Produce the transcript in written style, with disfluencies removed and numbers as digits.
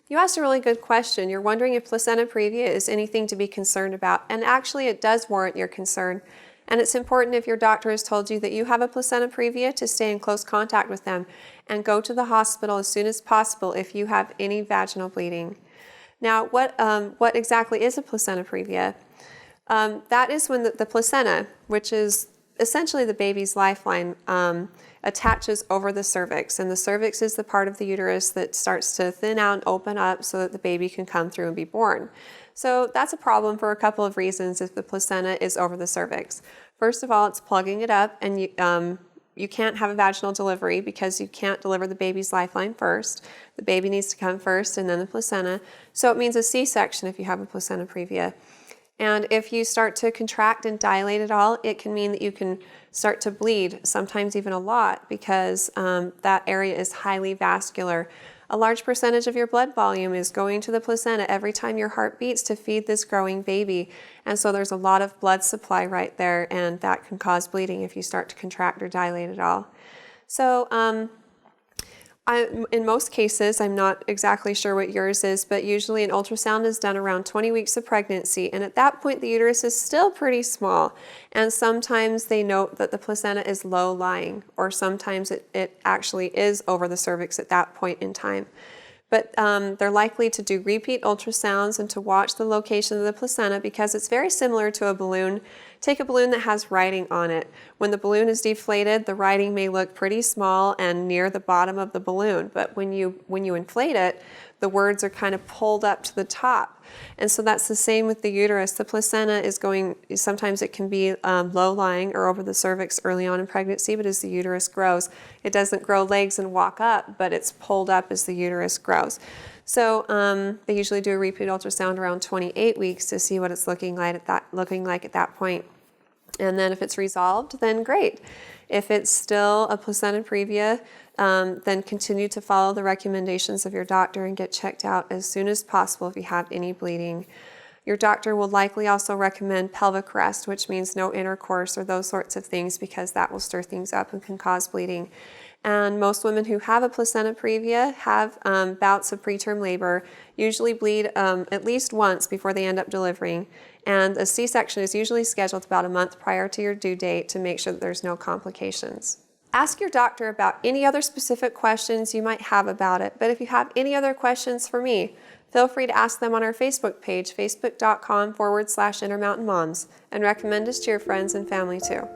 You asked a really good question. You're wondering if placenta previa is anything to be concerned about, and actually it does warrant your concern. And it's important if your doctor has told you that you have a placenta previa to stay in close contact with them and go to the hospital as soon as possible if you have any vaginal bleeding. Now, what exactly is a placenta previa? That is when the placenta, which is essentially the baby's lifeline, attaches over the cervix. And the cervix is the part of the uterus that starts to thin out and open up so that the baby can come through and be born. So that's a problem for a couple of reasons if the placenta is over the cervix. First of all, it's plugging it up, and you can't have a vaginal delivery because you can't deliver the baby's lifeline first. The baby needs to come first and then the placenta. So it means a C-section if you have a placenta previa. And if you start to contract and dilate at all, it can mean that you can start to bleed, sometimes even a lot, because that area is highly vascular. A large percentage of your blood volume is going to the placenta every time your heart beats to feed this growing baby. And so there's a lot of blood supply right there, and that can cause bleeding if you start to contract or dilate at all. So in most cases, I'm not exactly sure what yours is, but usually an ultrasound is done around 20 weeks of pregnancy, and at that point the uterus is still pretty small, and sometimes they note that the placenta is low-lying, or sometimes it actually is over the cervix at that point in time. But they're likely to do repeat ultrasounds and to watch the location of the placenta because it's very similar to a balloon. Take a balloon that has writing on it. When the balloon is deflated, the writing may look pretty small and near the bottom of the balloon, but when you inflate it, the words are kind of pulled up to the top. And so that's the same with the uterus. The placenta is sometimes it can be low-lying or over the cervix early on in pregnancy, but as the uterus grows, it doesn't grow legs and walk up, but it's pulled up as the uterus grows. So they usually do a repeat ultrasound around 28 weeks to see what it's looking like at that point. And then if it's resolved, then great. If it's still a placenta previa, then continue to follow the recommendations of your doctor and get checked out as soon as possible if you have any bleeding. Your doctor will likely also recommend pelvic rest, which means no intercourse or those sorts of things, because that will stir things up and can cause bleeding. And most women who have a placenta previa have bouts of preterm labor, usually bleed at least once before they end up delivering. And a C-section is usually scheduled about a month prior to your due date to make sure that there's no complications. Ask your doctor about any other specific questions you might have about it, but if you have any other questions for me, feel free to ask them on our Facebook page, facebook.com/InterMountainMoms, and recommend us to your friends and family too.